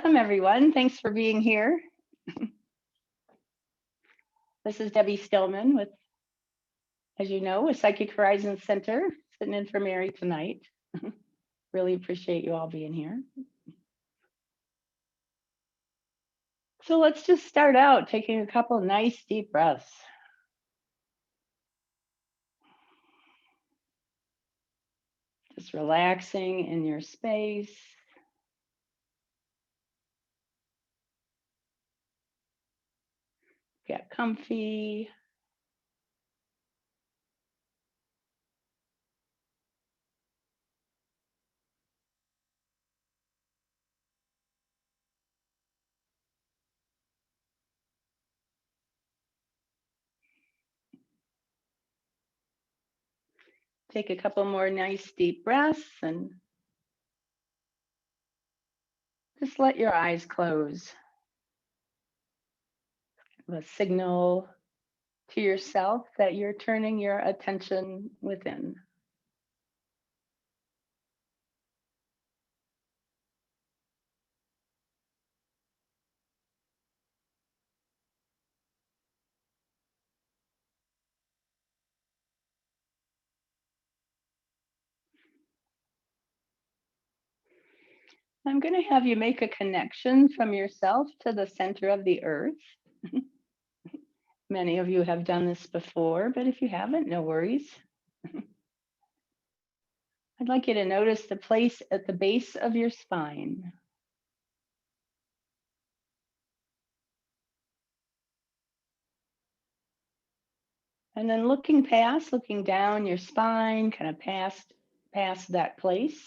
welcome everyone. Thanks for being here. This is Debbie Stillman with, as you know, with Psychic Horizons Center, sitting in for Mary tonight. Really appreciate you all being here. So let's just start out taking a couple nice deep breaths. Just relaxing in your space. Get comfy. Take a couple more nice deep breaths and just let your eyes close. A signal to yourself that you're turning your attention within. I'm going to have you make a connection from yourself to the center of the earth. Many of you have done this before, but if you haven't, no worries. I'd like you to notice the place at the base of your spine. And then looking down your spine, kind of past that place,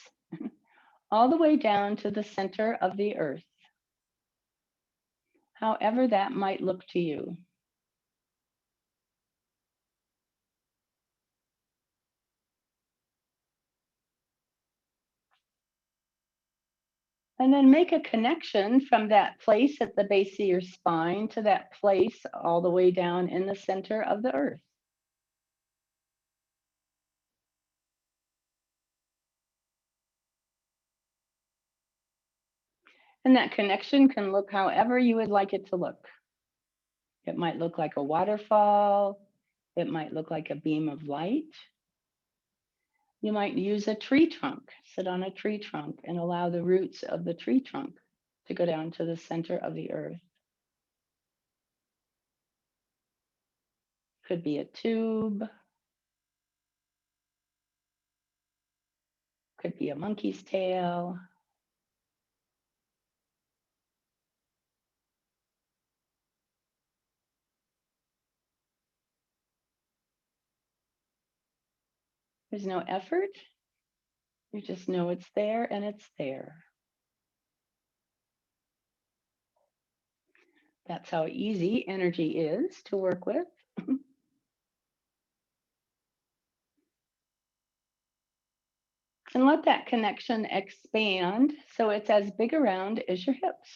all the way down to the center of the earth, however that might look to you. And then make a connection from that place at the base of your spine to that place all the way down in the center of the earth. And that connection can look however you would like it to look. It might look like a waterfall. It might look like a beam of light. You might use a tree trunk, sit on a tree trunk and allow the roots of the tree trunk to go down to the center of the earth. Could be a tube. Could be a monkey's tail. There's no effort. You just know it's there and it's there. That's how easy energy is to work with. And let that connection expand so it's as big around as your hips.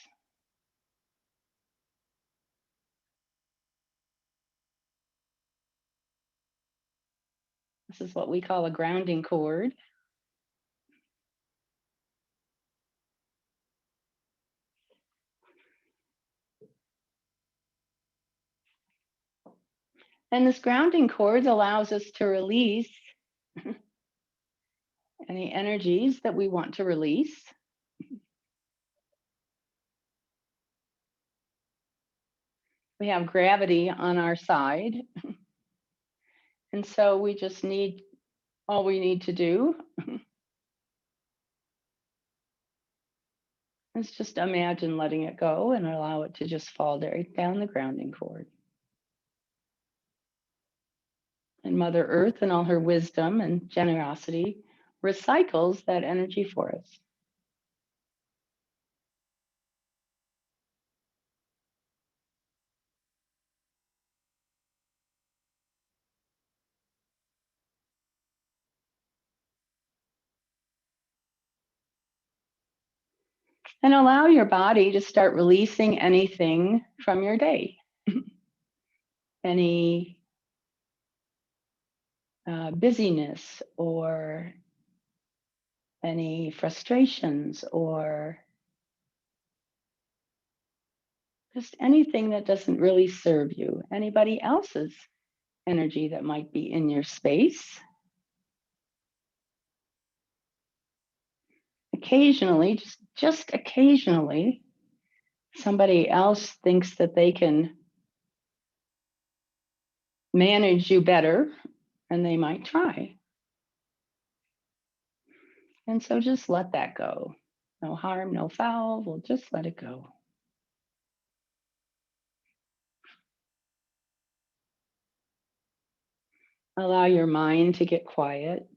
This is what we call a grounding cord. And this grounding cord allows us to release any energies that we want to release. We have gravity on our side. And so we just need, all we need to do is just imagine letting it go and allow it to just fall right down the grounding cord. And Mother Earth, in all her wisdom and generosity, recycles that energy for us. And allow your body to start releasing anything from your day. Any busyness or any frustrations or just anything that doesn't really serve you, anybody else's energy that might be in your space. Occasionally, just occasionally, somebody else thinks that they can manage you better, and they might try. And so just let that go. No harm, no foul. We'll just let it go. Allow your mind to get quiet.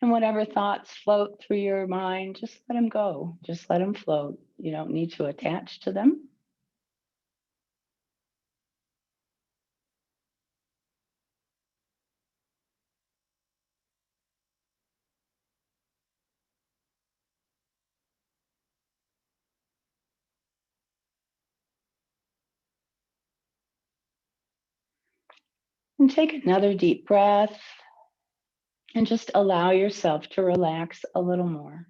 And whatever thoughts float through your mind, just let them go. Just let them float. You don't need to attach to them. And take another deep breath and just allow yourself to relax a little more.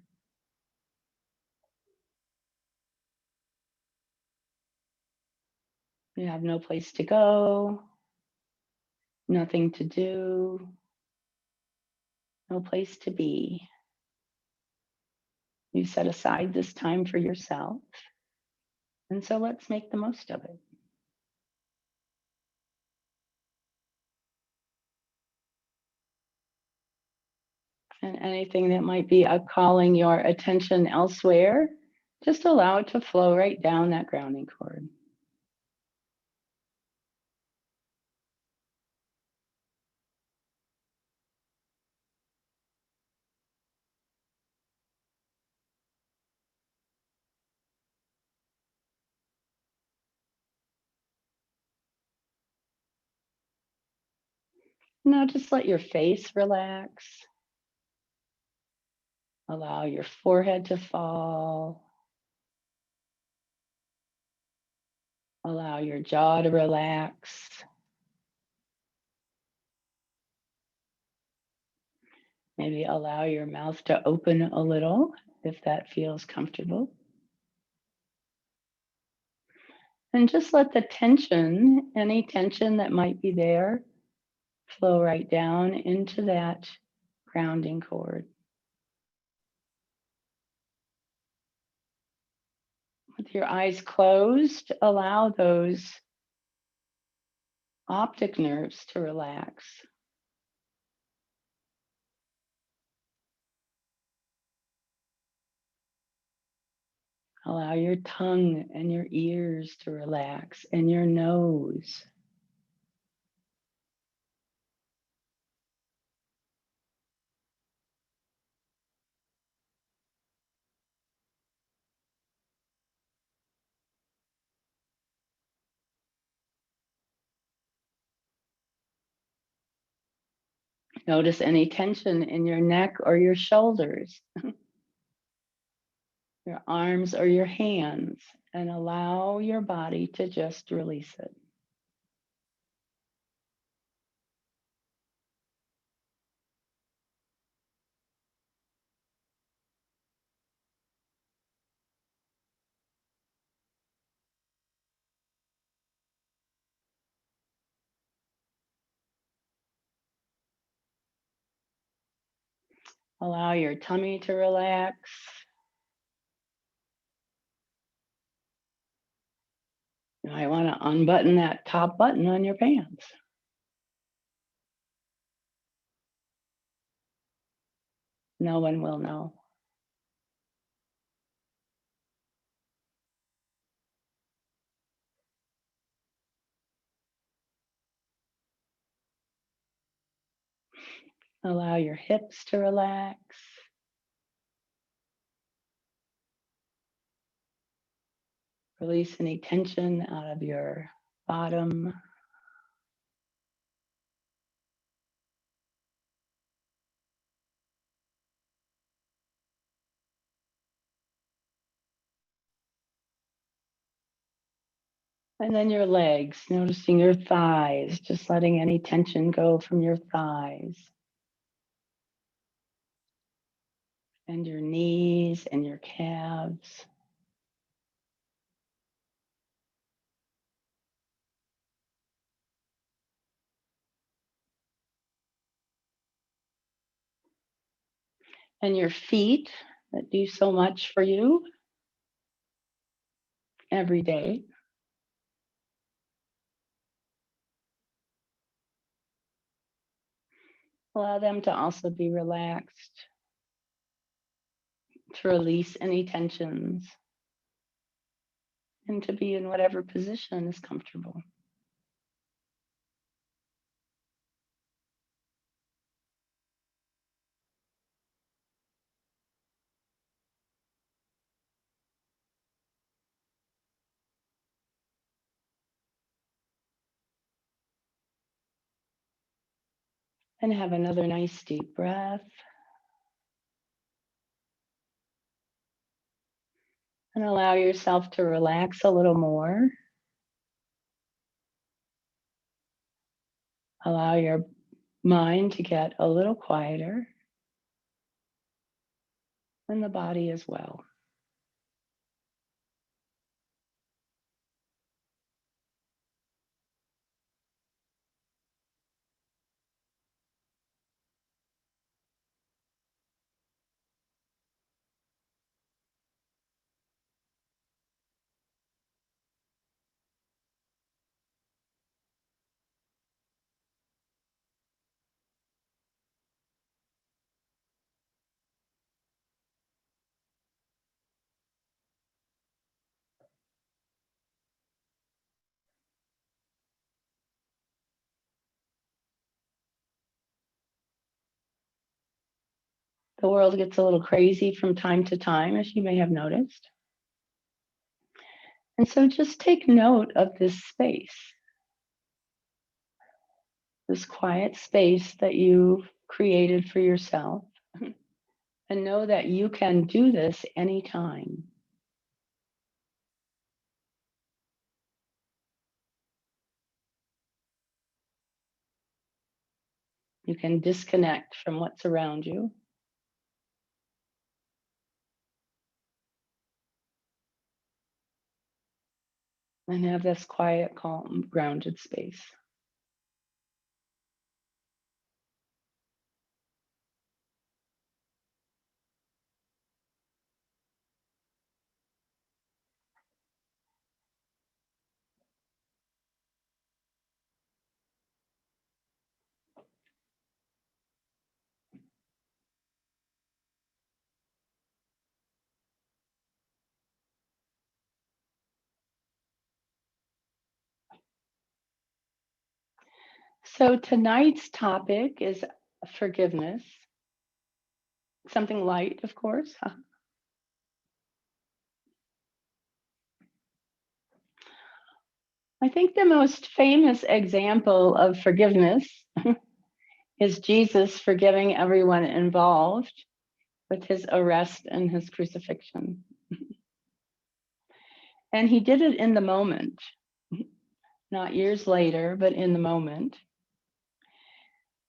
You have no place to go, nothing to do, no place to be. You set aside this time for yourself. And so let's make the most of it. And anything that might be calling your attention elsewhere, just allow it to flow right down that grounding cord. Now just let your face relax. Allow your forehead to fall. Allow your jaw to relax. Maybe allow your mouth to open a little if that feels comfortable. And just let the tension, any tension that might be there, flow right down into that grounding cord. With your eyes closed, allow those optic nerves to relax. Allow your tongue and your ears to relax and your nose. Notice any tension in your neck or your shoulders, your arms or your hands, and allow your body to just release it. Allow your tummy to relax. You might want to unbutton that top button on your pants. No one will know. Allow your hips to relax. Release any tension out of your bottom. And then your legs, noticing your thighs, just letting any tension go from your thighs. and your knees and your calves. And your feet that do so much for you every day. Allow them to also be relaxed, to release any tensions, and to be in whatever position is comfortable. And have another nice deep breath. And allow yourself to relax a little more. Allow your mind to get a little quieter, and the body as well. The world gets a little crazy from time to time, as you may have noticed. And so just take note of this space, this quiet space that you've created for yourself. And know that you can do this anytime. You can disconnect from what's around you. And have this quiet, calm, grounded space. So tonight's topic is forgiveness. Something light, of course. I think the most famous example of forgiveness is Jesus forgiving everyone involved with his arrest and his crucifixion. And he did it in the moment, not years later, but in the moment.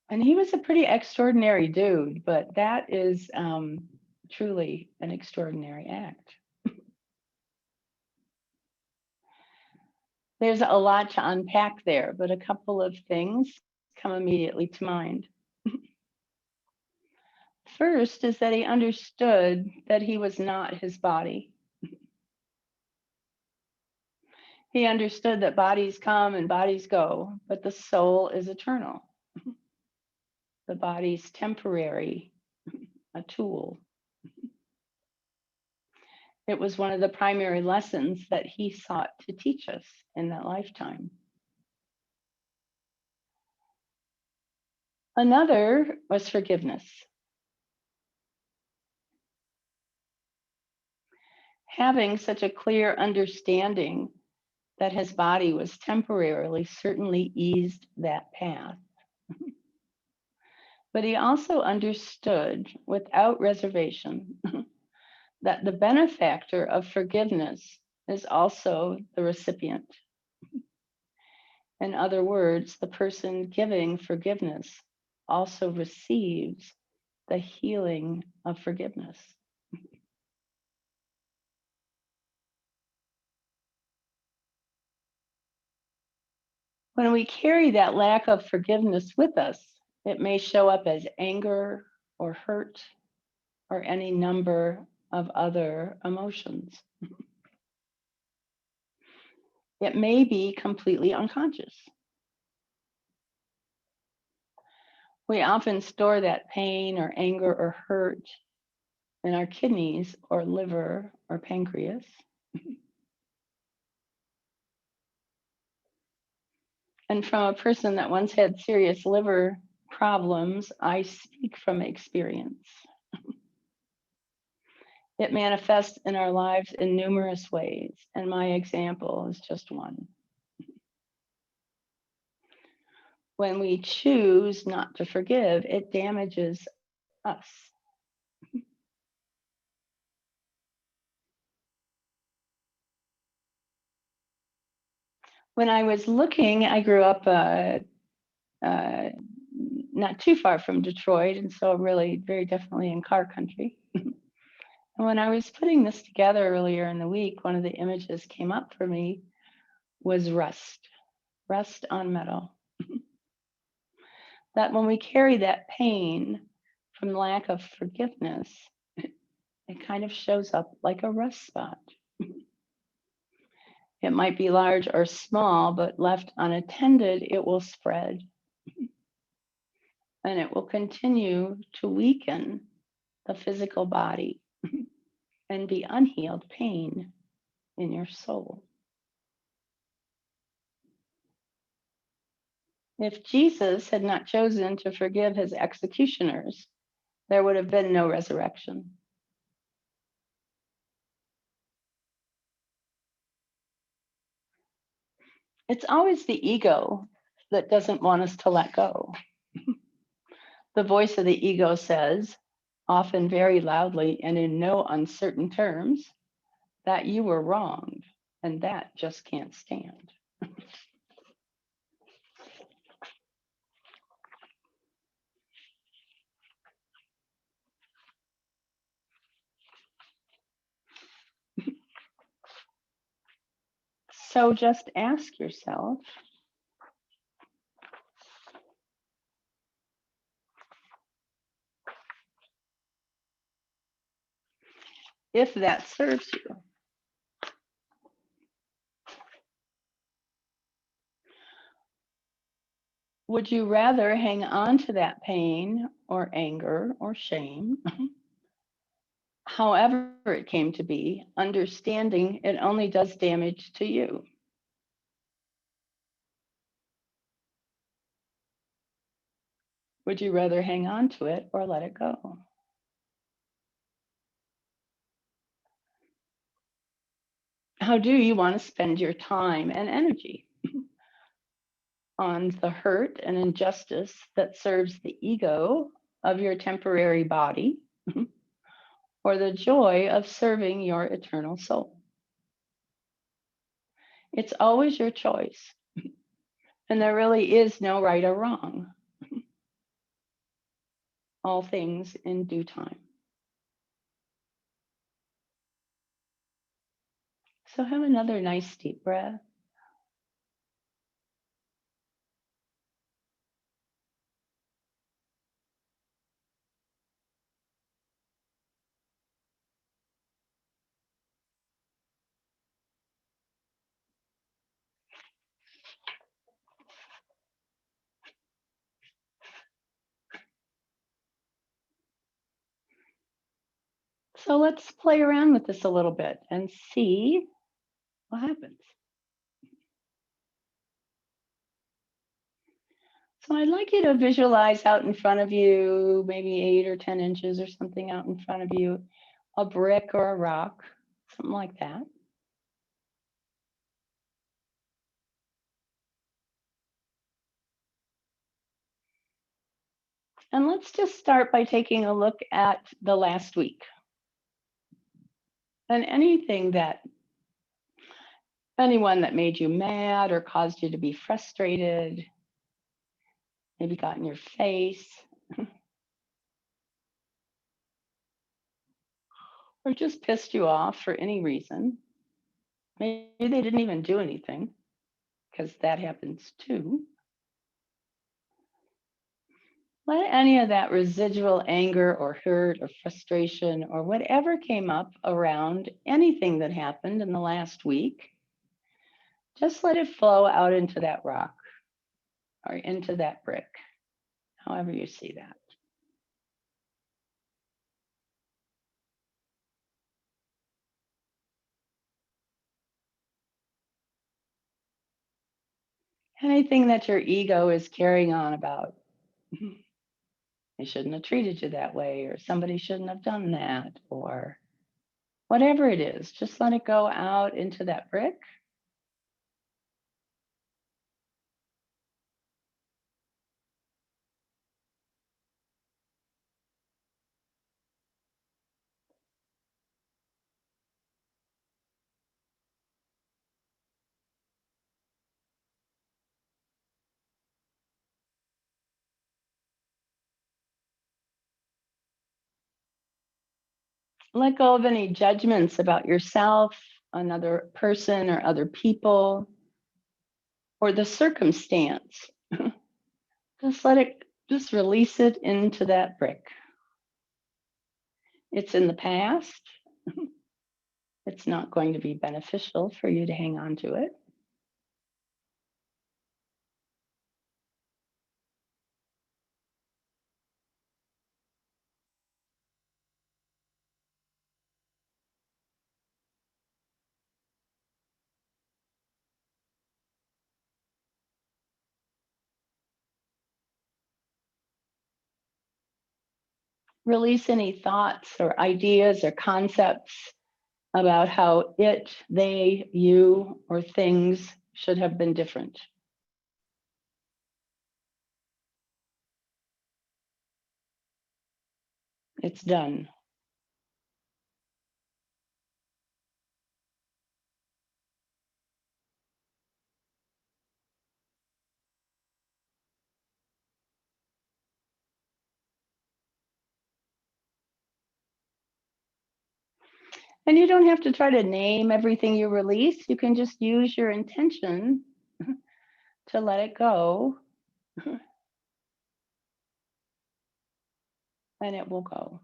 And he was a pretty extraordinary dude, but that is truly an extraordinary act. There's a lot to unpack there, but a couple of things come immediately to mind. First is that he understood that he was not his body. He understood that bodies come and bodies go, but the soul is eternal. The body's temporary, a tool. It was one of the primary lessons that he sought to teach us in that lifetime. Another was forgiveness. Having such a clear understanding that his body was temporarily certainly eased that path. But he also understood without reservation that the benefactor of forgiveness is also the recipient. In other words, the person giving forgiveness also receives the healing of forgiveness. When we carry that lack of forgiveness with us, it may show up as anger or hurt or any number of other emotions. It may be completely unconscious. We often store that pain or anger or hurt in our kidneys or liver or pancreas. And from a person that once had serious liver problems, I speak from experience. It manifests in our lives in numerous ways, and my example is just one. When we choose not to forgive, it damages us. When I was looking, I grew up not too far from Detroit, and so really very definitely in car country. And when I was putting this together earlier in the week, one of the images came up for me was rust on metal. That when we carry that pain from lack of forgiveness, it kind of shows up like a rust spot. It might be large or small, but left unattended, it will spread and it will continue to weaken the physical body and be unhealed pain in your soul. If Jesus had not chosen to forgive his executioners, there would have been no resurrection. It's always the ego that doesn't want us to let go. The voice of the ego says, often very loudly and in no uncertain terms, that you were wronged and that just can't stand. So just ask yourself, if that serves you. Would you rather hang on to that pain or anger or shame, however it came to be, understanding it only does damage to you? Would you rather hang on to it or let it go? How do you want to spend your time and energy? On the hurt and injustice that serves the ego of your temporary body, or the joy of serving your eternal soul? It's always your choice, and there really is no right or wrong. All things in due time. So have another nice deep breath. So let's play around with this a little bit and see what happens. So I'd like you to visualize out in front of you, maybe 8 or 10 inches or something out in front of you, a brick or a rock, something like that. And let's just start by taking a look at the last week. And anyone that made you mad or caused you to be frustrated, maybe got in your face. or just pissed you off for any reason. Maybe they didn't even do anything, because that happens too. Let any of that residual anger or hurt or frustration or whatever came up around anything that happened in the last week, just let it flow out into that rock or into that brick, however you see that. Anything that your ego is carrying on about, they shouldn't have treated you that way, or somebody shouldn't have done that, or whatever it is, just let it go out into that brick. Let go of any judgments about yourself, another person, or other people, or the circumstance. Just let it, just release it into that brick. It's in the past. It's not going to be beneficial for you to hang on to it. Release any thoughts or ideas or concepts about how it, they, you, or things should have been different. It's done. And you don't have to try to name everything you release. You can just use your intention to let it go, and it will go.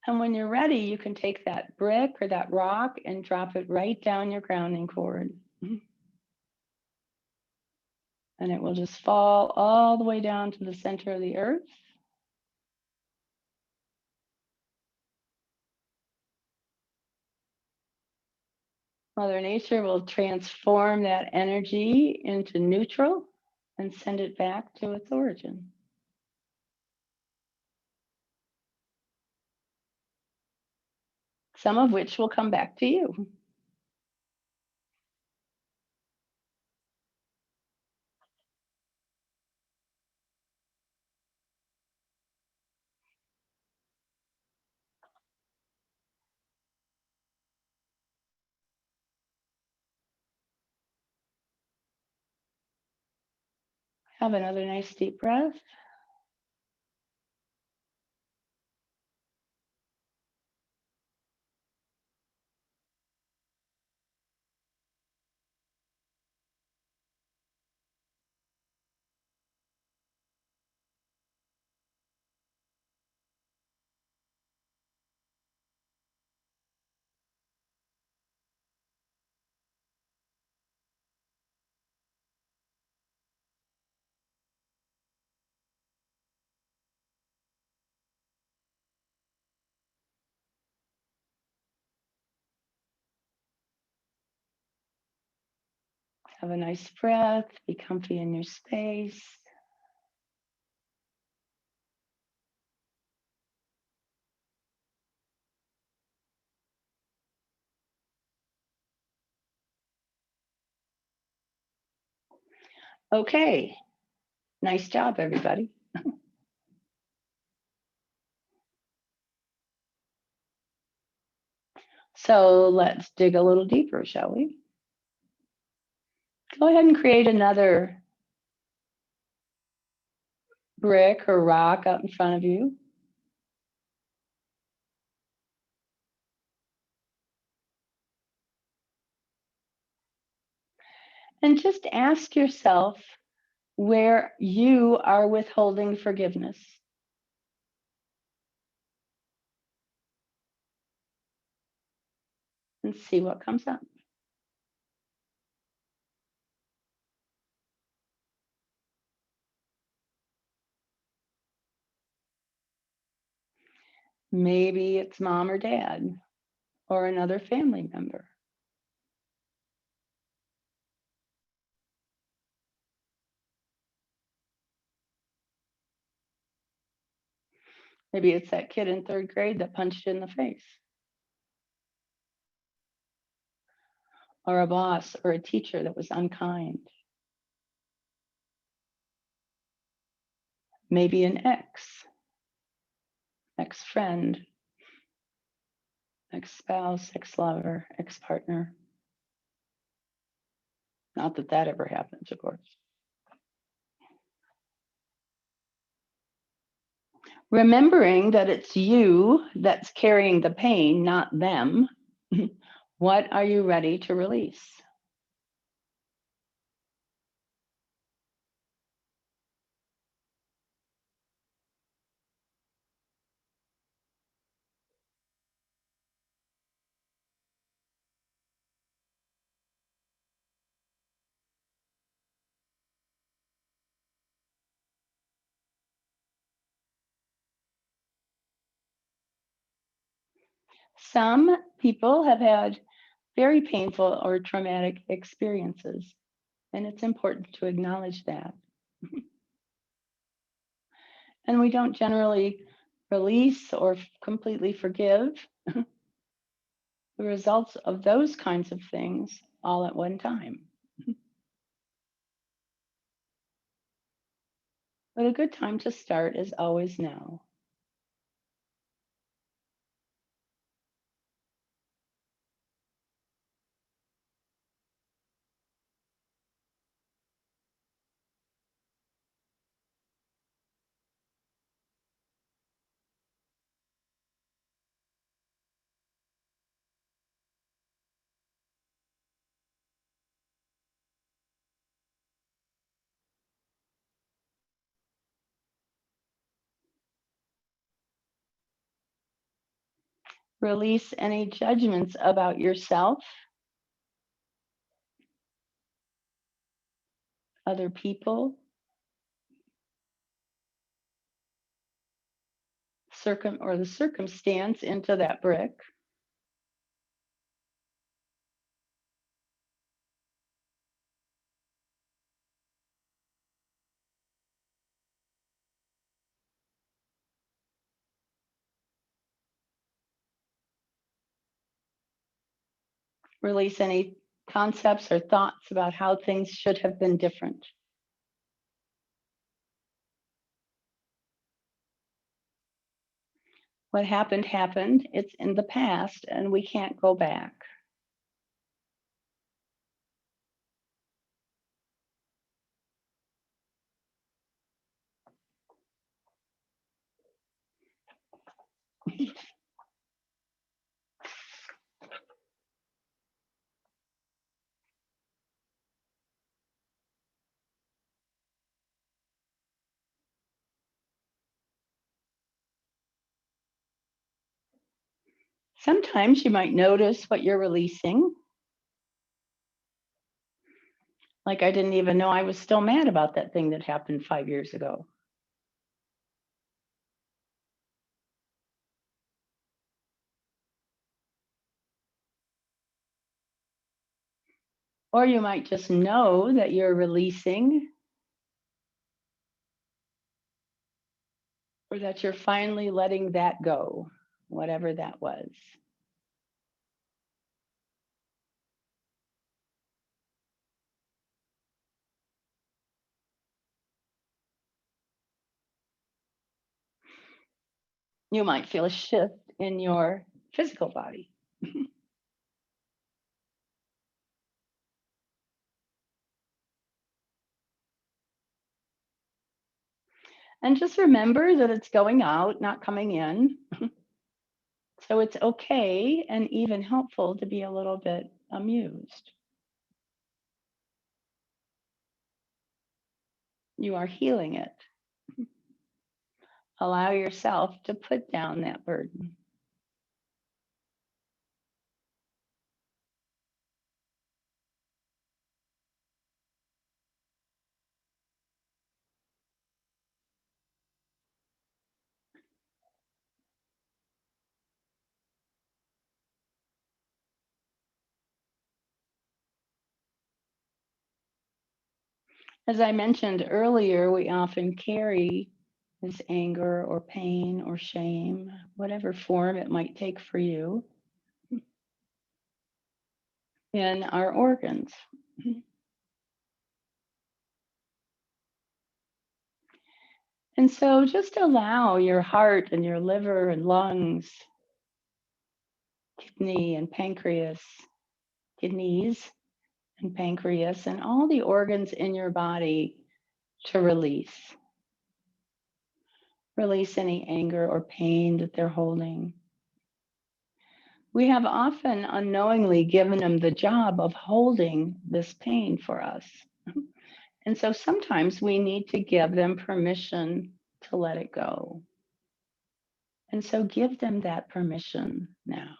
And when you're ready, you can take that brick or that rock and drop it right down your grounding cord. And it will just fall all the way down to the center of the earth. Mother Nature will transform that energy into neutral and send it back to its origin. Some of which will come back to you. Have another nice deep breath. Have a nice breath, be comfy in your space. Okay, nice job, everybody. So let's dig a little deeper, shall we? Go ahead and create another brick or rock out in front of you. And just ask yourself where you are withholding forgiveness. And see what comes up. Maybe it's mom or dad or another family member. Maybe it's that kid in third grade that punched you in the face, or a boss or a teacher that was unkind. Maybe an ex-friend, ex-spouse, ex-lover, ex-partner. Not that that ever happens, of course. Remembering that it's you that's carrying the pain, not them. What are you ready to release? Some people have had very painful or traumatic experiences, and it's important to acknowledge that. And we don't generally release or completely forgive the results of those kinds of things all at one time. But a good time to start is always now. Release any judgments about yourself, other people, or the circumstance into that brick. Release any concepts or thoughts about how things should have been different. What happened, happened. It's in the past and we can't go back. Sometimes you might notice what you're releasing. Like, I didn't even know I was still mad about that thing that happened 5 years ago. Or you might just know that you're releasing, or that you're finally letting that go, whatever that was. You might feel a shift in your physical body. And just remember that it's going out, not coming in. So it's okay and even helpful to be a little bit amused. You are healing it. Allow yourself to put down that burden. As I mentioned earlier, we often carry this anger or pain or shame, whatever form it might take for you, in our organs. And so just allow your heart and your liver and lungs, kidney and pancreas, kidneys and pancreas, and all the organs in your body to release. Release any anger or pain that they're holding. We have often unknowingly given them the job of holding this pain for us. And so sometimes we need to give them permission to let it go. And so give them that permission now.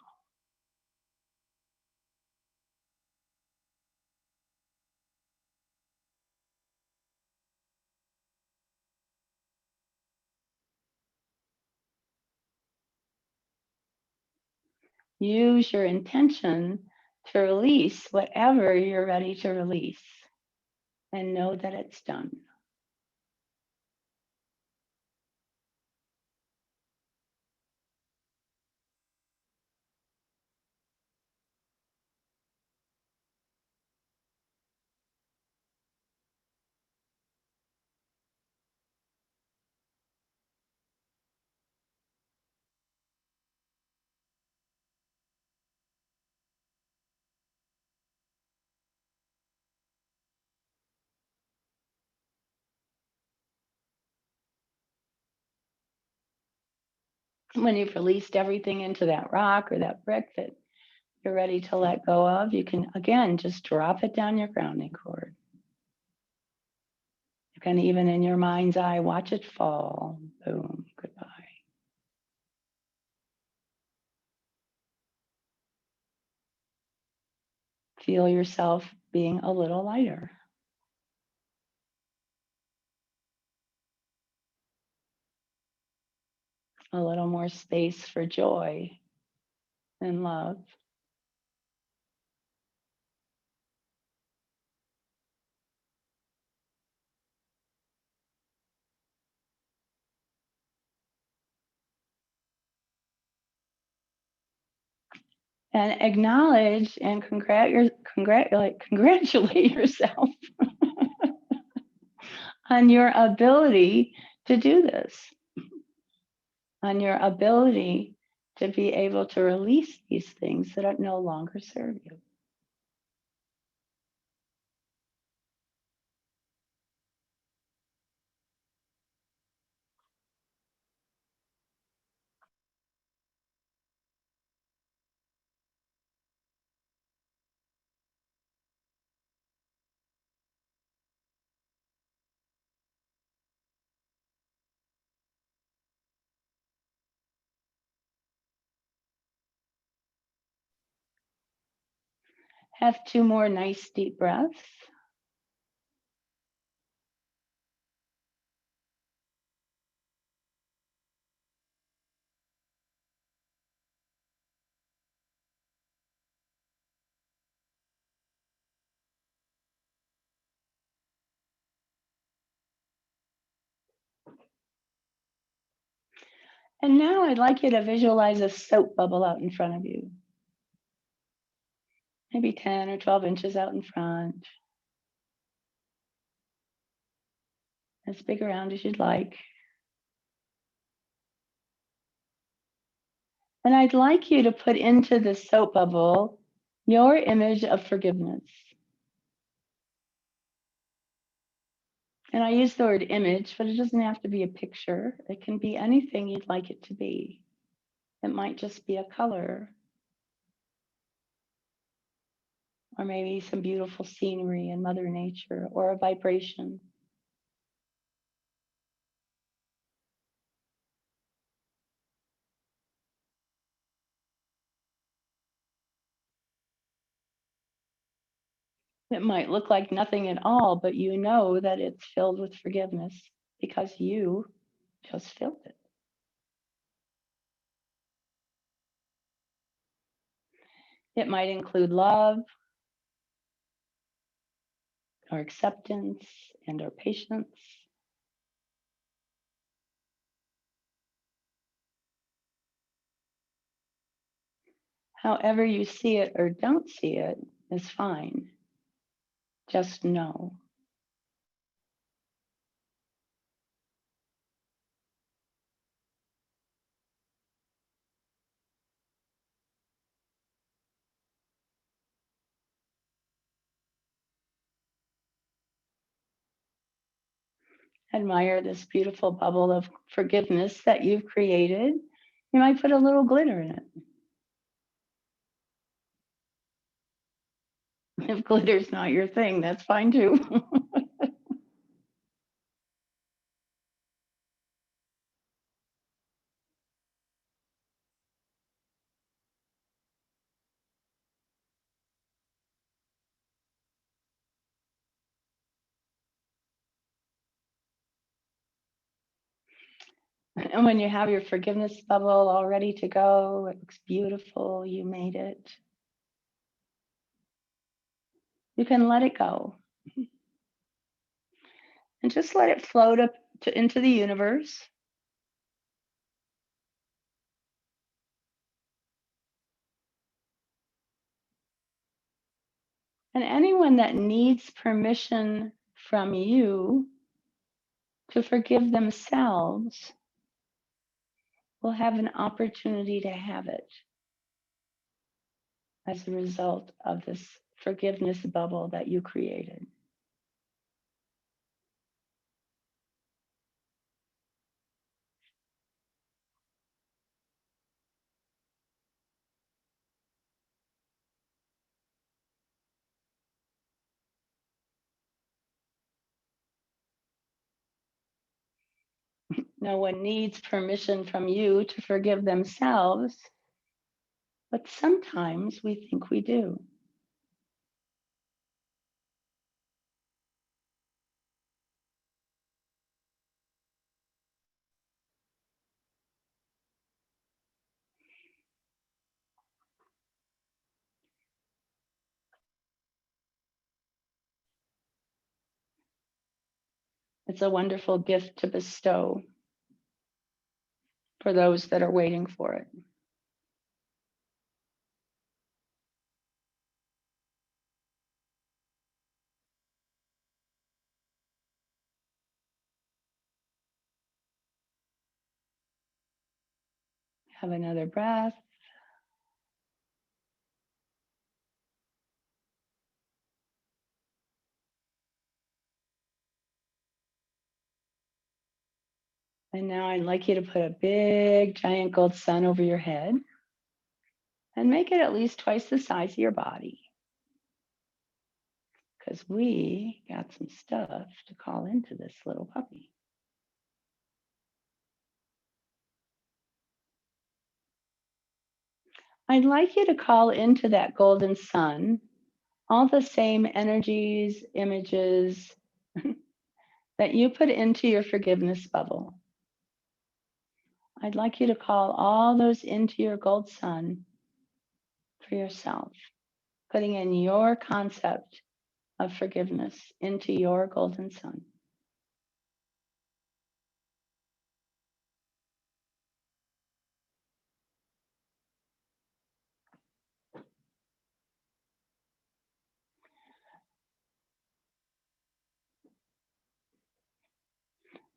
Use your intention to release whatever you're ready to release and know that it's done. When you've released everything into that rock or that brick that you're ready to let go of, you can again just drop it down your grounding cord. You can even in your mind's eye watch it fall. Boom, goodbye. Feel yourself being a little lighter, a little more space for joy and love. And acknowledge and congratulate yourself on your ability to do this, on your ability to be able to release these things that no longer serve you. Have 2 more nice deep breaths. And now I'd like you to visualize a soap bubble out in front of you, maybe 10 or 12 inches out in front, as big around as you'd like. And I'd like you to put into the soap bubble your image of forgiveness. And I use the word image, but it doesn't have to be a picture. It can be anything you'd like it to be. It might just be a color, or maybe some beautiful scenery in Mother Nature, or a vibration. It might look like nothing at all, but you know that it's filled with forgiveness because you just filled it. It might include love, or acceptance, and or patience. However you see it or don't see it is fine. Just know. Admire this beautiful bubble of forgiveness that you've created. You might put a little glitter in it. If glitter's not your thing, that's fine too. And when you have your forgiveness bubble all ready to go, it looks beautiful, you made it. You can let it go. And just let it float up into the universe. And anyone that needs permission from you to forgive themselves will have an opportunity to have it as a result of this forgiveness bubble that you created. No one needs permission from you to forgive themselves, but sometimes we think we do. It's a wonderful gift to bestow for those that are waiting for it. Have another breath. And now I'd like you to put a big, giant gold sun over your head and make it at least twice the size of your body. Because we got some stuff to call into this little puppy. I'd like you to call into that golden sun all the same energies, images that you put into your forgiveness bubble. I'd like you to call all those into your gold sun for yourself, putting in your concept of forgiveness into your golden sun.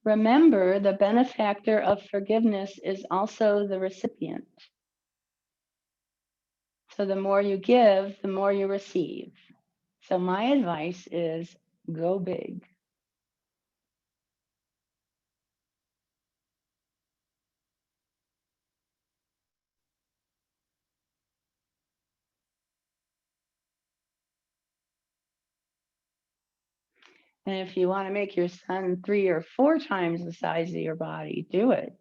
Remember, the benefactor of forgiveness is also the recipient. So the more you give, the more you receive. So my advice is go big. And if you want to make your son 3 or 4 times the size of your body, do it.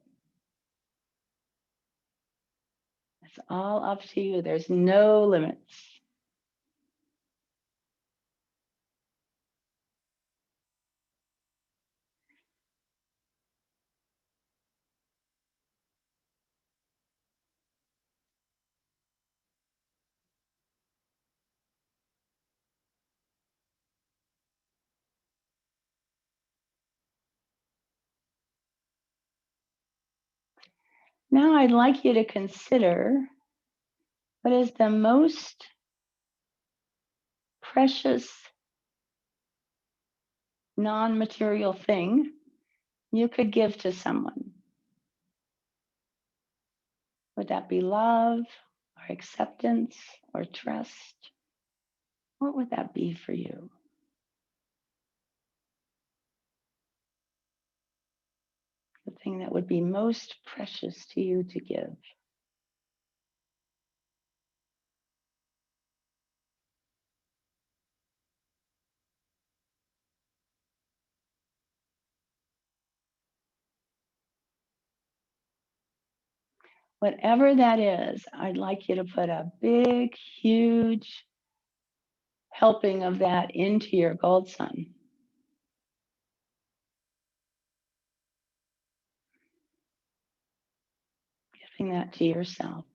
It's all up to you. There's no limits. Now I'd like you to consider what is the most precious non-material thing you could give to someone. Would that be love or acceptance or trust? What would that be for you? The thing that would be most precious to you to give. Whatever that is, I'd like you to put a big, huge helping of that into your gold sun. Giving that to yourself.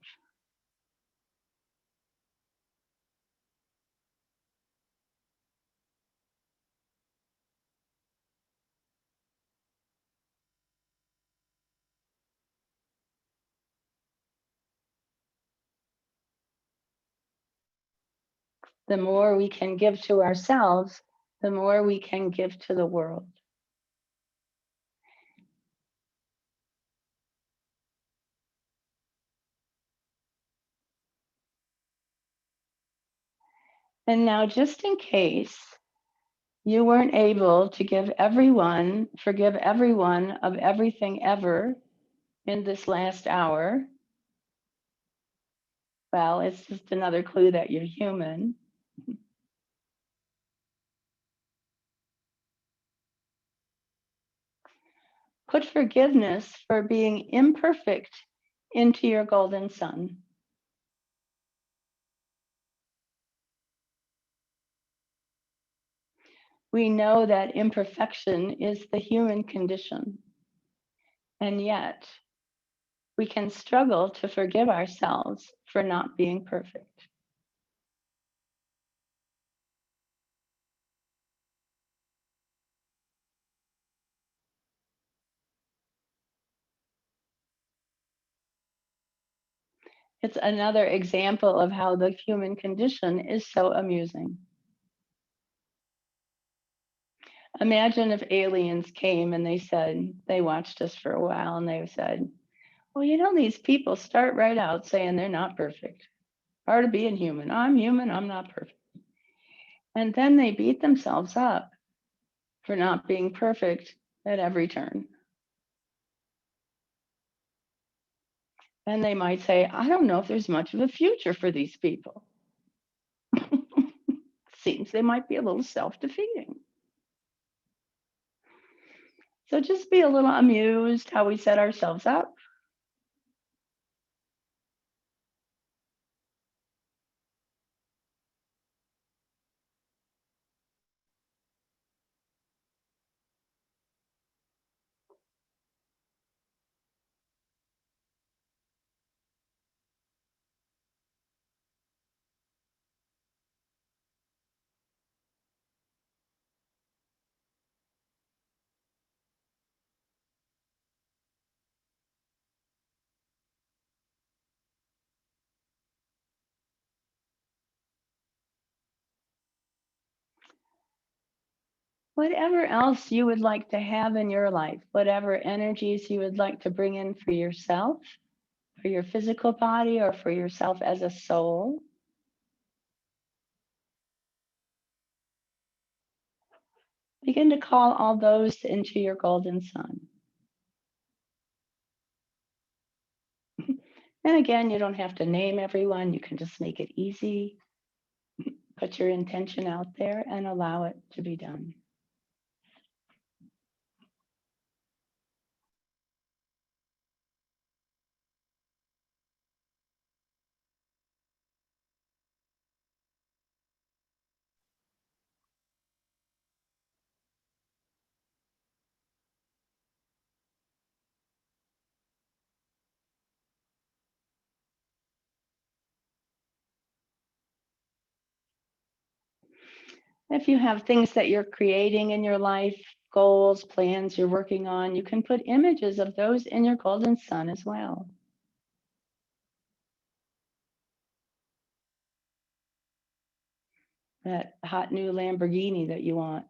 The more we can give to ourselves, the more we can give to the world. And now, just in case you weren't able to forgive everyone of everything ever in this last hour, well, it's just another clue that you're human. Put forgiveness for being imperfect into your golden sun. We know that imperfection is the human condition, and yet we can struggle to forgive ourselves for not being perfect. It's another example of how the human condition is so amusing. Imagine if aliens came and they watched us for a while and they said, well, these people start right out saying they're not perfect. Part of being human. I'm human, I'm not perfect. And then they beat themselves up for not being perfect at every turn. And they might say, I don't know if there's much of a future for these people. Seems they might be a little self-defeating. So just be a little amused how we set ourselves up. Whatever else you would like to have in your life, whatever energies you would like to bring in for yourself, for your physical body, or for yourself as a soul. Begin to call all those into your golden sun. And again, you don't have to name everyone. You can just make it easy. Put your intention out there and allow it to be done. If you have things that you're creating in your life, goals, plans you're working on, you can put images of those in your golden sun as well. That hot new Lamborghini that you want,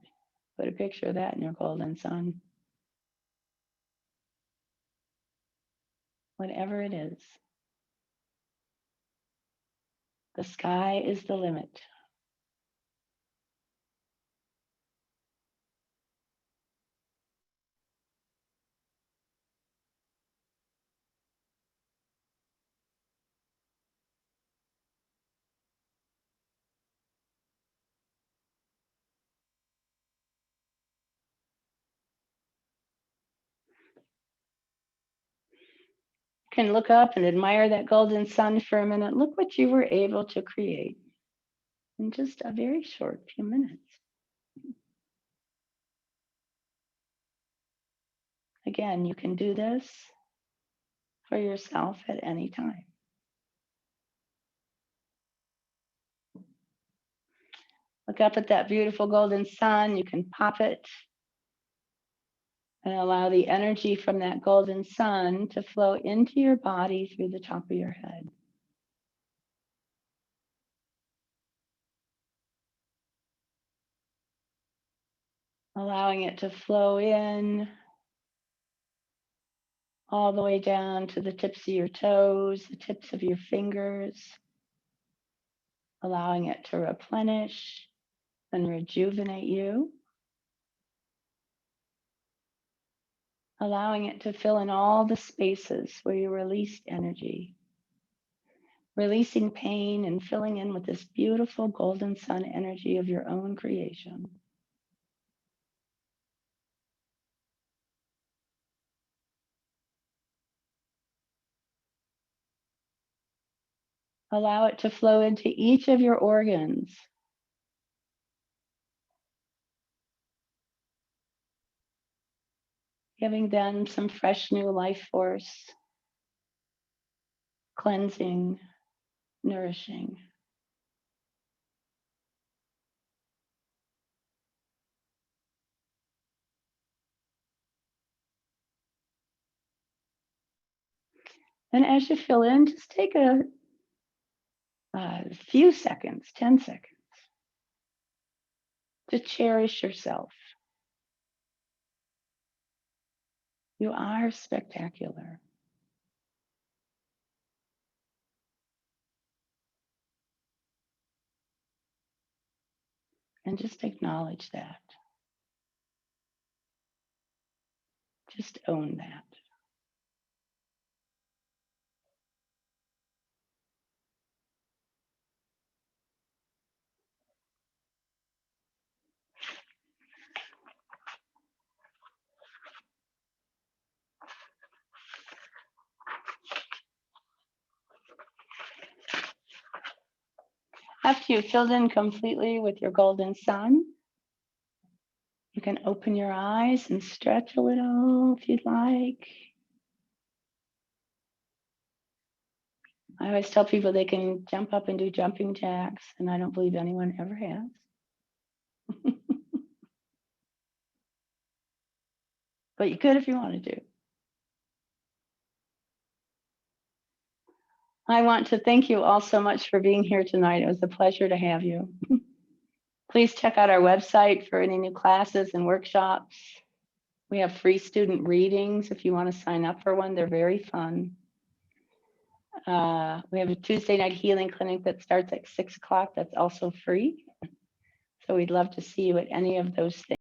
put a picture of that in your golden sun. Whatever it is. The sky is the limit. You can look up and admire that golden sun for a minute. Look what you were able to create in just a very short few minutes. Again, you can do this for yourself at any time. Look up at that beautiful golden sun. You can pop it and allow the energy from that golden sun to flow into your body through the top of your head. Allowing it to flow in all the way down to the tips of your toes, the tips of your fingers, allowing it to replenish and rejuvenate you, allowing it to fill in all the spaces where you released energy, releasing pain and filling in with this beautiful golden sun energy of your own creation. Allow it to flow into each of your organs, giving them some fresh new life force, cleansing, nourishing. And as you fill in, just take a few seconds, 10 seconds, to cherish yourself. You are spectacular. And just acknowledge that. Just own that. After you've filled in completely with your golden sun, you can open your eyes and stretch a little if you'd like. I always tell people they can jump up and do jumping jacks, and I don't believe anyone ever has. But you could if you wanted to. I want to thank you all so much for being here tonight. It was a pleasure to have you. Please check out our website for any new classes and workshops. We have free student readings if you want to sign up for one. They're very fun. We have a Tuesday night healing clinic that starts at 6 o'clock. That's also free. So we'd love to see you at any of those things.